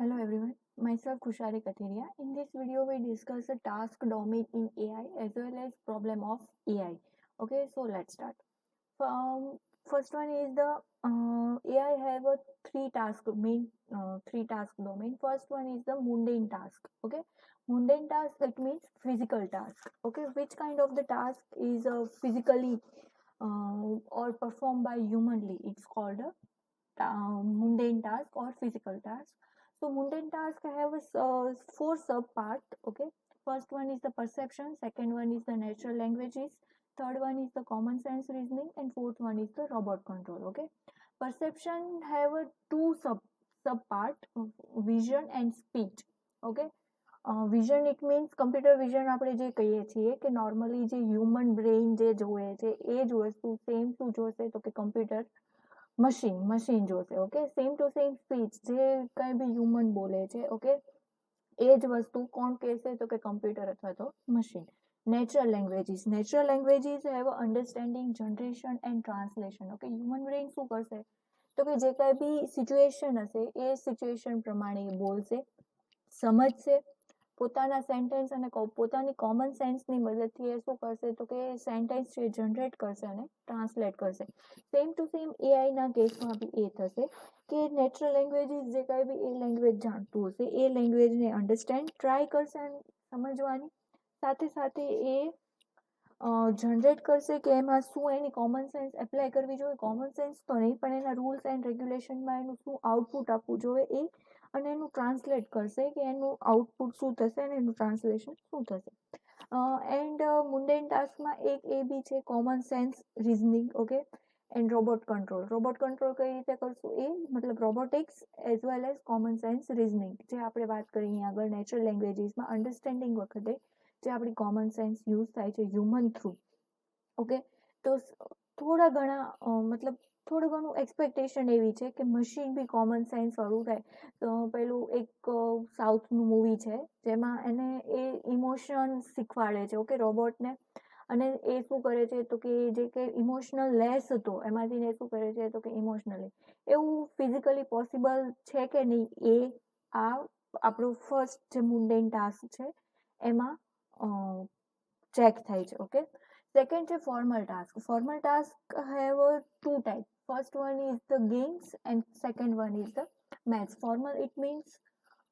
Hello everyone, myself Khushari Katheria. In this video, we discuss the task domain in AI as well as problem of AI. Okay, so let's start. First one is the AI have a three task domain. First one is the mundane task. Okay, mundane task it means physical task. Okay, which kind of the task is physically or performed by humanly? It's called a mundane task or physical task. So mundane task have four sub part. Okay, first one is the perception, second one is the natural languages, third one is the common sense reasoning, and fourth one is the robot control. Okay, perception have a two sub part, vision and speech. Okay, vision it means computer vision આપણે જે કહીએ છીએ કે normally જે human brain જે જોવે છે એ જ વસ્તુ સેમ શું જોશે તો કે કમ્પ્યુટર મશીન જોશે. Okay, same to same speech જે કઈ બી હ્યુમન બોલે છે. ઓકે, એ જ વસ્તુ કોણ કહેશે તો કે કમ્પ્યુટર અથવા તો machine. Natural languages have understanding, generation and translation. Okay, human brain શું કરશે તો કે જે કઈ બી સિચ્યુએશન હશે એ સિચ્યુએશન પ્રમાણે બોલશે, સમજશે, પોતાના સેન્ટેન્સ અને પોતાની કોમન સેન્સની મદદથી એ શું કરશે તો કે સેન્ટેન્સ છે જનરેટ કરશે અને ટ્રાન્સલેટ કરશે. સેમ ટુ સેમ એઆઈના કેસમાં બી એ થશે કે નેચરલ લેંગ્વેજીસ જે કાંઈ બી એ લેંગ્વેજ જાણતું હશે એ લેંગ્વેજને અન્ડરસ્ટેન્ડ ટ્રાય કરશે સમજવાની, સાથે સાથે એ જનરેટ કરશે કે એમાં શું એની કોમન સેન્સ એપ્લાય કરવી જોઈએ. કોમન સેન્સ તો નહીં પણ એના રૂલ્સ એન્ડ રેગ્યુલેશનમાં એનું શું આઉટપુટ આપવું જોઈએ એ, અને એનું ટ્રાન્સલેટ કરશે કે એનું આઉટપુટ શું થશે અને એનું ટ્રાન્સલેશન શું થશે. એન્ડ મુન્ડેન ટાસ્કમાં એક એ બી છે common sense reasoning. Okay, and robot control કઈ રીતે કરશું એ મતલબ robotics as well as common sense reasoning જે આપણે વાત કરી અહીંયા આગળ નેચરલ લેંગ્વેજીસમાં અન્ડરસ્ટેન્ડિંગ વખતે જે આપણી કોમન સેન્સ યુઝ થાય છે હ્યુમન થ્રુ. ઓકે, તો થોડા ઘણા થોડું ઘણું એક્સપેક્ટેશન એવી છે કે મશીન બી કોમન સેન્સ વાળું થાય. તો પેલું એક સાઉથનું મૂવી છે જેમાં એને એ ઇમોશન શીખવાડે છે. ઓકે, રોબોટને, અને એ શું કરે છે તો કે જે કે ઇમોશનલ લેસ હતો એમાંથી ને શું કરે છે તો કે ઇમોશનલી એવું ફિઝિકલી પોસિબલ છે કે નહીં એ આ આપણું ફર્સ્ટ જે મુન્ડેન ટાસ્ક છે એમાં ચેક થાય છે. ઓકે, સેકન્ડ છે formal task have to type. First one is the games and second one is the maths. Formal it means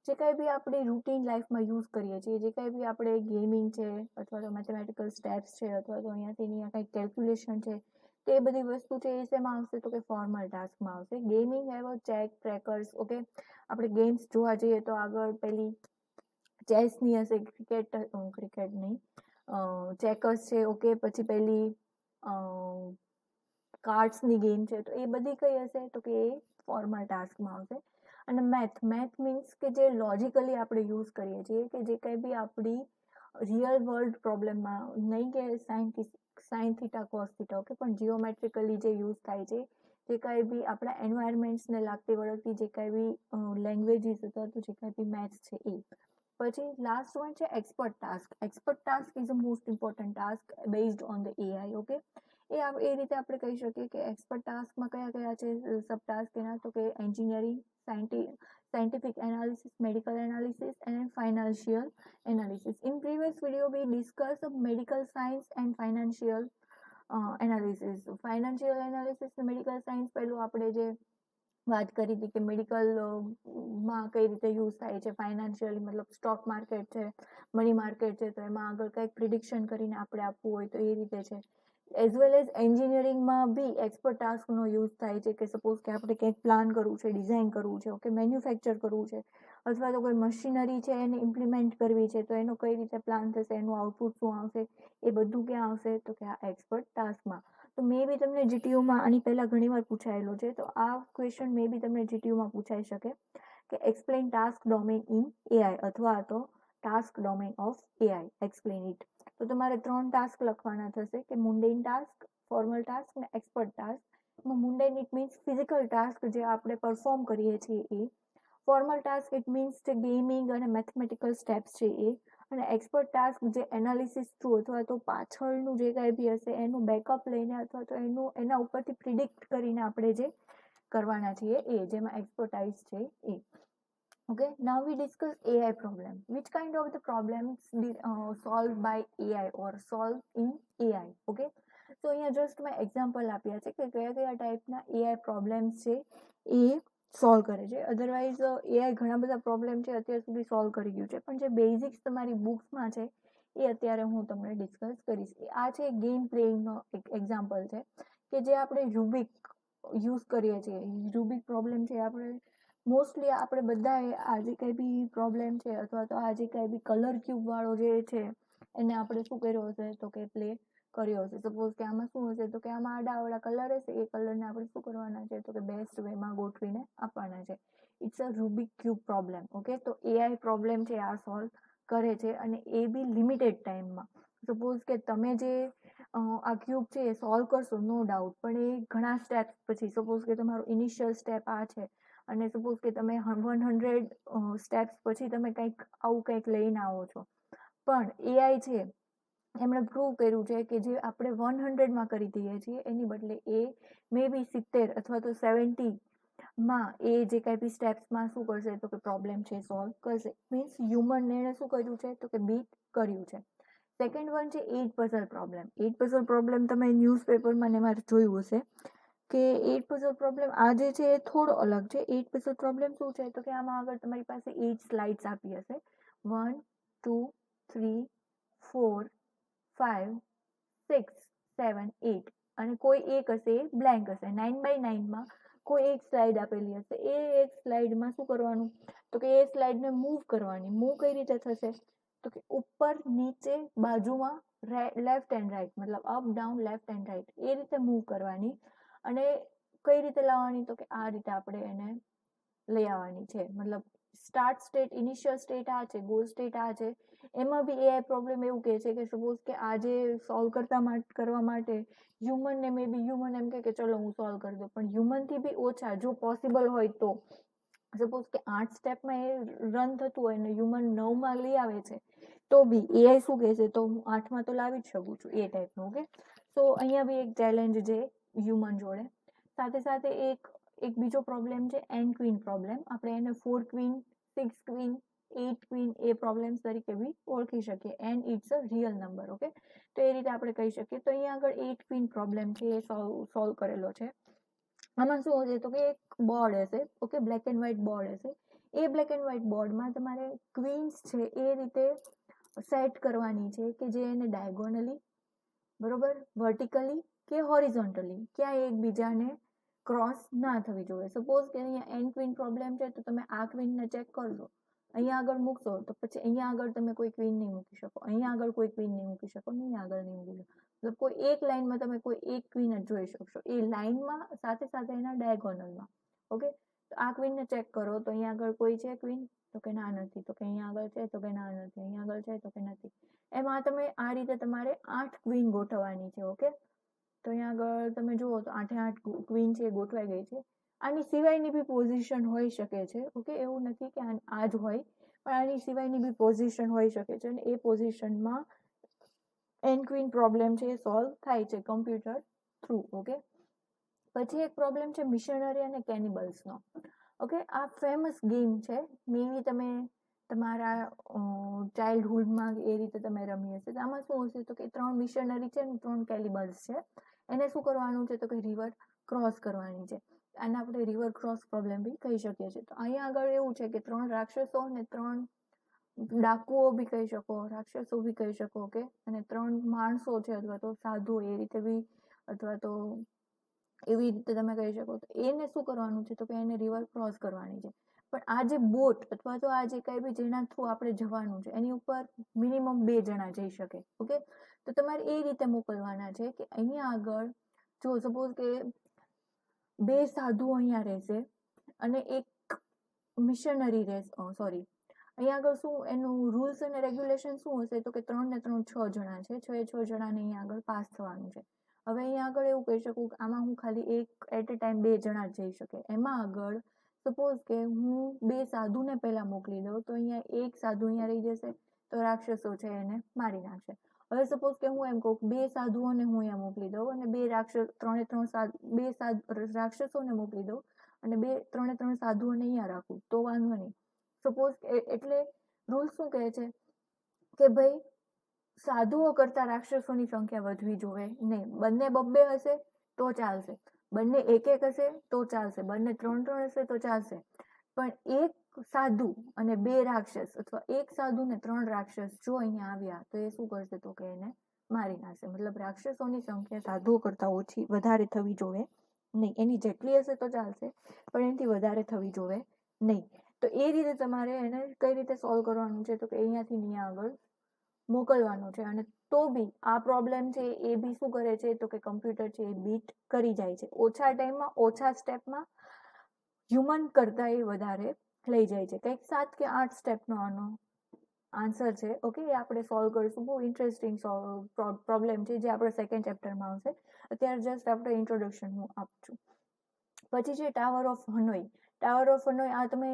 જે કાંઈ બી આપણે રૂટીન લાઈફમાં યુઝ કરીએ છીએ, જે કાંઈ બી આપણે ગેમિંગ છે અથવા તો મેથેમેટિકલ સ્ટેપ્સ છે અથવા તો અહીંયાથી અહીંયા કંઈક કેલ્ક્યુલેશન છે તે બધી વસ્તુ છે એ શેમાં આવશે તો કે ફોર્મલ ટાસ્કમાં આવશે. Gaming have check trackers. Okay, આપણે ગેમ્સ જોવા જઈએ તો આગળ પેલી ચેસની હશે, ક્રિકેટ નહીં, ચેકર્સ છે. ઓકે, પછી પેલી કાર્ડ્સની ગેમ છે તો એ બધી કઈ હશે તો કે એ ફોર્મલ ટાસ્કમાં આવશે. અને મેથ મીન્સ કે જે લોજિકલી આપણે યુઝ કરીએ છીએ કે જે કંઈ બી આપણી રિયલ વર્લ્ડ પ્રોબ્લેમમાં, નહીં કે sine theta cos theta. Okay, પણ જીઓમેટ્રિકલી જે યુઝ થાય છે, જે કાંઈ બી આપણા એન્વાયરમેન્ટ્સને લાગતી વળગતી જે કાંઈ બી લેંગ્વેજીસ અથવા તો જે કાંઈ બી મેથ્સ છે એ. પછી લાસ્ટ વન છે expert task is a most important task based on the AI. Okay, એ રીતે આપણે કહી શકીએ કે એક્સપર્ટ ટાસ્કમાં કયા છે સબ ટાસ્ક એના તો કે engineering, scientific analysis, medical analysis, and financial analysis. In previous video, we discussed medical science and financial analysis. Financial analysis and medical science પહેલું આપણે જે વાત કરી હતી કે મેડિકલ માં કઈ રીતે યુઝ થાય છે. ફાઇનાન્શિયલી મતલબ સ્ટોક માર્કેટ છે, મની માર્કેટ છે, તો એમાં આગળ કંઈક પ્રિડિક્શન કરીને આપણે આપવું હોય તો એ રીતે છે. એઝ વેલ એઝ એન્જિનિયરિંગમાં બી એક્સપર્ટ ટાસ્કનો યુઝ થાય છે કે સપોઝ કે આપણે કંઈક પ્લાન કરવું છે, ડિઝાઇન કરવું છે, ઓકે, મેન્યુફેક્ચર કરવું છે, અથવા તો કોઈ મશીનરી છે એને ઇમ્પ્લિમેન્ટ કરવી છે તો એનો કઈ રીતે પ્લાન થશે, એનું આઉટપુટ શું આવશે, એ બધું ક્યાં આવશે તો કે આ એક્સપર્ટ ટાસ્કમાં. તો મે બી તમને જીટીયુમાં આની પહેલા ઘણીવાર પૂછાયેલો છે, તો આ ક્વેશ્ચન મે બી તમને જીટીયુમાં પૂછાઈ શકે કે explain task domain in AI અથવા તો task domain of AI, explain it. તો તમારે 3 ટાસ્ક લખવાના થશે કે મુન્ડેન ટાસ્ક, ફોર્મલ ટાસ્ક અને expert task. Mundane it means physical task જે આપણે પરફોર્મ કરીએ છીએ એ. ફોર્મલ ટાસ્ક ઇટ મીન્સ જે ગેમિંગ અને મેથેમેટિકલ સ્ટેપ્સ છે એ. અને એક્સપર્ટ ટાસ્ક જે એનાલિસિસ થ્રુ અથવા તો પાછળનું જે કાંઈ બી હશે એનું બેકઅપ લઈને અથવા તો એના ઉપરથી પ્રિડિક્ટ કરીને આપણે જે કરવાના છીએ એ, જેમાં એક્સપર્ટાઇઝ છે એ. Okay, now we discuss AI problem. Which kind of the problems solved by AI or solved in AI? Okay, so અહીંયા જસ્ટ મેં એક્ઝામ્પલ આપ્યા છે કે કયા કયા ટાઈપના AI પ્રોબ્લેમ્સ છે એ સોલ્વ કરે છે. અધરવાઇઝ AI ઘણા બધા પ્રોબ્લેમ છે અત્યાર સુધી સોલ્વ કરી ગયું છે, પણ જે બેઝિક્સ તમારી બુક્સમાં છે એ અત્યારે હું તમને ડિસ્કસ કરીશ. આ છે ગેમ પ્લેઇંગનો એક એક્ઝામ્પલ છે કે જે આપણે રૂબિક યુઝ કરીએ છીએ. રૂબિક પ્રોબ્લેમ છે આપણે મોસ્ટલી આપણે બધાએ આ જે કંઈ બી પ્રોબ્લેમ છે અથવા તો આ જે કંઈ બી કલર ક્યુબ વાળો જે છે એને આપણે શું કર્યો હશે તો કે પ્લે કર્યો હશે. સપોઝ કે આમાં શું હશે તો કે આમાં આડાવાળા કલર હશે, એ કલરને આપણે શું કરવાના છે તો કે બેસ્ટ વેમાં ગોઠવીને આપવાના છે. It's a Rubik cube problem. Okay, તો AI પ્રોબ્લેમ છે આ સોલ્વ કરે છે અને એ બી લિમિટેડ ટાઈમમાં. સપોઝ કે તમે જે આ ક્યુબ છે એ સોલ્વ કરશો નો ડાઉટ, પણ એ ઘણા સ્ટેપ્સ પછી, સપોઝ કે તમારું ઇનિશિયલ સ્ટેપ આ છે અને સપોઝ કે તમે 100 સ્ટેપ્સ પછી તમે કંઈક આવું કંઈક લઈને આવો છો, પણ AI છે એમણે પ્રૂવ કર્યું છે કે જે આપણે 100માં કરી દઈએ છીએ એની બદલે એ મે બી 70 અથવા તો 70માં એ જે કંઈ બી સ્ટેપ્સમાં શું કરશે તો કે પ્રોબ્લેમ છે સોલ્વ કરશે. મીન્સ હ્યુમનને એને શું કર્યું છે તો કે બીટ કર્યું છે. સેકન્ડ વન છે 8 પઝલ પ્રોબ્લેમ. 8 પઝલ પ્રોબ્લેમ તમે ન્યૂઝપેપરમાં ને એમાં જોયું હશે કે 8 પઝલ પ્રોબ્લેમ આ જે છે એ થોડો અલગ છે. 8 પઝલ પ્રોબ્લેમ શું છે તો કે આમાં આગળ તમારી પાસે 8 સ્લાઇડ્સ આપી હશે, 1 2 3 4 5 6 7 8 અને કોઈ એક હશે એ બ્લેન્ક હશે. 9x9માં કોઈ એક સ્લાઇડ આપેલી હશે, એ એક સ્લાઇડમાં શું કરવાનું તો કે એ સ્લાઇડને મૂવ કરવાની. મૂવ કઈ રીતે થશે તો કે ઉપર નીચે બાજુમાં લેફ્ટ એન્ડ રાઈટ, મતલબ up down left and right એ રીતે મૂવ કરવાની. અને કઈ રીતે લાવવાની તો કે આ રીતે આપણે એને લઈ આવવાની છે. મતલબ સ્ટાર્ટ સ્ટેટ, ઇનિશિયલ સ્ટેટ આ છે, ગોલ સ્ટેટ આ છે. એમાં બી AI પ્રોબ્લેમ એવું કહે છે કે સપોઝ કે આ જે સોલ્વ કરવા માટે હ્યુમનને મે બી હ્યુમન એમ કે ચલો હું સોલ્વ કરી દઉં, પણ હ્યુમનથી બી ઓછા જો પોસિબલ હોય તો. સપોઝ કે 8 સ્ટેપમાં એ રન થતું હોય ને હ્યુમન 9માં લઈ આવે છે તો બી AI શું કહે છે તો હું 8માં તો લાવી જ શકું છું, એ ટાઈપનું. ઓકે, તો અહીંયા બી એક ચેલેન્જ છે હ્યુમન જોડે. સાથે સાથે એક બીજો પ્રોબ્લેમ છે એન ક્વીન પ્રોબ્લેમ. આપણે એને 4 ક્વીન, 6 ક્વીન, 8 ક્વીન એ પ્રોબ્લેમ્સ તરીકે બી ઓળખી શકીએ. N it's a real number. Okay, તો એ રીતે આપણે કહી શકીએ. તો અહીંયા આગળ 8 ક્વીન પ્રોબ્લેમ છે એ સોલ્વ કરેલો છે. આમાં શું હશે તો કે એક બોર્ડ હશે, okay, black and white board હશે. એ બ્લેક એન્ડ વ્હાઇટ બોર્ડમાં તમારે ક્વીન્સ છે એ રીતે સેટ કરવાની છે કે જે એને ડાયગોનલી, બરોબર, વર્ટિકલી કે હોરિઝોન્ટલી ક્યાંય એકબીજાને ક્રોસ ના થવી જોઈએ. સપોઝ કે અહીંયા એન ક્વીન પ્રોબ્લેમ છે તો તમે આ ક્વીનને ચેક કરજો, અહીંયા આગળ મૂકશો તો પછી અહીંયા આગળ તમે કોઈ ક્વીન નહીં મૂકી શકો, અહીંયા આગળ કોઈ ક્વીન નહીં મૂકી શકો, અહીંયા આગળ નહીં મૂકી શકો. મતલબ કોઈ એક લાઈનમાં તમે કોઈ એક ક્વીન જ જોઈ શકશો, એ લાઈનમાં સાથે સાથે એના ડાયગોનલમાં. ઓકે, તો આ ક્વીનને ચેક કરો તો અહીંયા આગળ કોઈ છે ક્વીન તો કે ના નથી, તો કે અહીંયા આગળ છે તો કે ના નથી, અહીંયા આગળ છે તો કે નથી. એમાં તમે આ રીતે તમારે 8 ક્વીન ગોઠવવાની છે. ઓકે, તો અહીંયા આગળ તમે જુઓ તો 8 ક્વીન છે એ ગોઠવાઈ ગઈ છે. આની સિવાયની બી પોઝિશન હોઈ શકે છે. ઓકે, એવું નથી કે આ જ હોય, પણ આની સિવાયની બી પોઝિશન હોઈ શકે છે અને એ પોઝિશનમાં એન ક્વીન પ્રોબ્લેમ છે એ સોલ્વ થાય છે કમ્પ્યુટર થ્રુ. ઓકે, પછી એક પ્રોબ્લેમ છે મિશનરી અને કેનિબલ્સનો. ઓકે, આ ફેમસ ગેમ છે, મેબી તમે તમારા ચાઇલ્ડહુડમાં એ રીતે તમે રમી હશે. આમાં શું હશે તો કે 3 મિશનરી છે અને 3 કેનિબલ્સ છે. એને શું કરવાનું છે તો કે રિવર ક્રોસ કરવાની છે. આને આપણે રિવર ક્રોસ પ્રોબ્લેમ બી કહી શકીએ છીએ. તો અહીંયા આગળ એવું છે કે 3 રાક્ષસો અને 3 ડાકુઓ બી કહી શકો, રાક્ષસો બી કહી શકો. ઓકે, અને 3 માણસો છે અથવા તો સાધુ એ રીતે બી, અથવા તો એવી રીતે તમે કહી શકો. તો એને શું કરવાનું છે તો કે એને રિવર ક્રોસ કરવાની છે. પણ આ જે બોટ અથવા તો આ જે કંઈ બી જેના થ્રુ આપણે જવાનું છે એની ઉપર મિનિમમ 2 જણા જઈ શકે. ઓકે, તો તમારે એ રીતે મોકલવાના છે કે અહીંયા આગળ જો સપોઝ કે 2 સાધુ અહીંયા રહેશે અને એક મિશનરી રહેશે. સોરી, અહીંયા આગળ શું એનું રૂલ્સ અને રેગ્યુલેશન શું હશે તો કે 3 ને 3 6 જણા છે, 6 જણાને અહીંયા આગળ પાસ થવાનું છે. હવે અહીંયા આગળ એવું કહી શકું કે આમાં હું ખાલી એક એટ એ ટાઈમ 2 જણા જઈ શકે. એમાં આગળ સપોઝ કે હું 2 સાધુને પહેલા મોકલી દઉં તો અહીંયા એક સાધુ અહીંયા રહી જશે તો રાક્ષસો છે એને મારી નાખશે. હવે સપોઝ કે હું એમ કહું 2 સાધુઓને હું અહીંયા મોકલી દઉં અને 2 રાક્ષસોને મોકલી દઉં અને 3 સાધુઓને અહીંયા રાખું તો વાંધો નહીં. સપોઝ એટલે રૂલ શું કહે છે કે ભાઈ સાધુઓ કરતા રાક્ષસોની સંખ્યા વધવી જોઈએ નહીં. બંને બબ્બે હશે તો ચાલશે, બંને એક એક હશે તો ચાલશે, બંને ત્રણ ત્રણ હશે તો ચાલશે, પણ એક સાધુ અને બે રાક્ષસ અથવા એક સાધુ ને ત્રણ રાક્ષસ જો અહીંયા આવ્યા તો એ શું કરશે તો કે એને મારી નાખશે. મતલબ રાક્ષસોની સંખ્યા સાધુઓ કરતા ઓછી વધારે થવી જોઈએ નહીં. એની જેટલી હશે તો ચાલશે પણ એનાથી વધારે થવી જોઈએ નહીં. તો એ રીતે તમારે એને કઈ રીતે સોલ્વ કરવાનું છે તો કે અહીંયાથી અહીંયા આગળ મોકલવાનું છે. અને તો બી આ પ્રોબ્લેમ છે એ બી શું કરે છે તો કે કમ્પ્યુટર છે એ બીટ કરી જાય છે. ઓછા ટાઈમમાં ઓછા સ્ટેપમાં હ્યુમન કરતા એ વધારે લઈ જાય છે. કંઈક 7 કે 8 સ્ટેપનો આનો આન્સર છે. ઓકે, એ આપણે સોલ્વ કરીશું. બહુ ઇન્ટરેસ્ટિંગ પ્રોબ્લેમ છે જે આપણે સેકન્ડ ચેપ્ટરમાં આવશે. અત્યારે જસ્ટ આપણે ઇન્ટ્રોડક્શન હું આપું છું. પછી છે tower of Hanoi. Tower of Hanoi આ તમે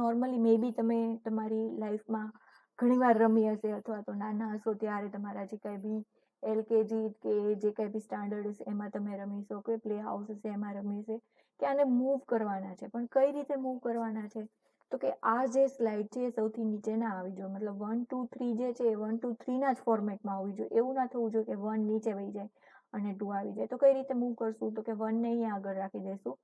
નોર્મલી મે બી તમે તમારી લાઈફમાં ઘણીવાર રમી હશે અથવા તો નાના હશો ત્યારે તમારા જે કંઈ બી LKG કે જે કંઈ બી સ્ટાન્ડર્ડ હશે એમાં તમે રમી શકો, કે પ્લે હાઉસ હશે એમાં રમી હશે, કે આને મૂવ કરવાના છે. પણ કઈ રીતે મૂવ કરવાના છે તો કે આ જે સ્લાઇડ છે એ સૌથી નીચે ના આવી જોઈએ. મતલબ 1 2 3 જે છે એ 1 2 3 ના જ ફોર્મેટમાં આવવી જોઈએ. એવું ના થવું જોઈએ કે 1 નીચે વહી જાય અને 2 આવી જાય. તો કઈ રીતે મૂવ કરશું તો કે 1 ને અહીંયા આગળ રાખી દઈશું,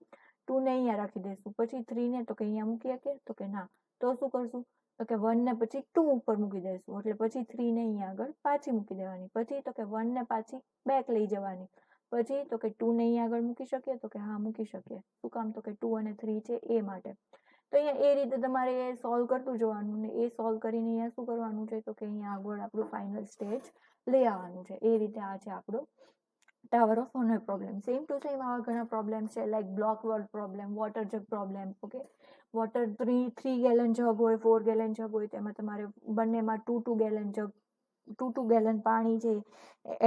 2 ને અહીંયા રાખી દઈશું, પછી 3 ને તો કે અહીંયા મૂકી શકીએ તો કે ના. તો શું કરશું તો કે 1 ને પછી 2 ઉપર મૂકી દઈશું, એટલે પછી 3 ને અહીંયા આગળ પાછી મૂકી દેવાની. પછી તો કે 1 ને પાછી બેક લઈ જવાની. પછી તો કે 2 ને અહીંયા આગળ મૂકી શકીએ તો કે હા મૂકી શકીએ. શું કામ તો કે 2 અને 3 છે એ માટે. તો અહીંયા એ રીતે તમારે સોલ્વ કરતું જવાનું ને એ સોલ્વ કરીને અહીંયા શું કરવાનું છે તો કે અહીંયા આગળ આપણું ફાઇનલ સ્ટેજ લઈ આવવાનું છે. એ રીતે આ છે આપણો tower of Hanoi problem. Same to same આવા ઘણા પ્રોબ્લેમ છે, like block word problem, water jug problem. Okay, water 3 gallon jug હોય, 4 ગેલન જગ હોય, તેમાં તમારે બંનેમાં 2 ગેલન જગ 2 ગેલન પાણી છે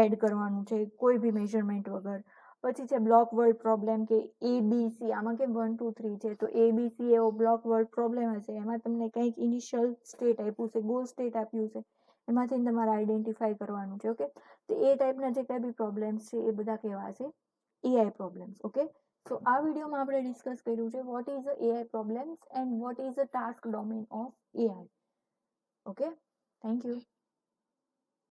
એડ કરવાનું છે કોઈ બી મેઝરમેન્ટ વગર. પછી છે બ્લોક વર્ડ પ્રોબ્લેમ કે ABC. આમાં કેમ 1 2 3 છે તો ABC એવો બ્લોક વર્ડ પ્રોબ્લેમ હશે. એમાં તમને કંઈક ઇનિશિયલ સ્ટેટ આપ્યું છે, ગોલ સ્ટેટ આપ્યું છે, એમાંથી તમારે આઈડેન્ટિફાઈ કરવાનું છે. ઓકે, તો એ ટાઈપના જે કંઈ બી પ્રોબ્લેમ્સ છે એ બધા કેવા છે AI પ્રોબ્લેમ્સ. ઓકે, તો આ વિડીયોમાં આપણે ડિસ્કસ કર્યું છે what is AI problems and what is the task domain of AI. Okay, thank you.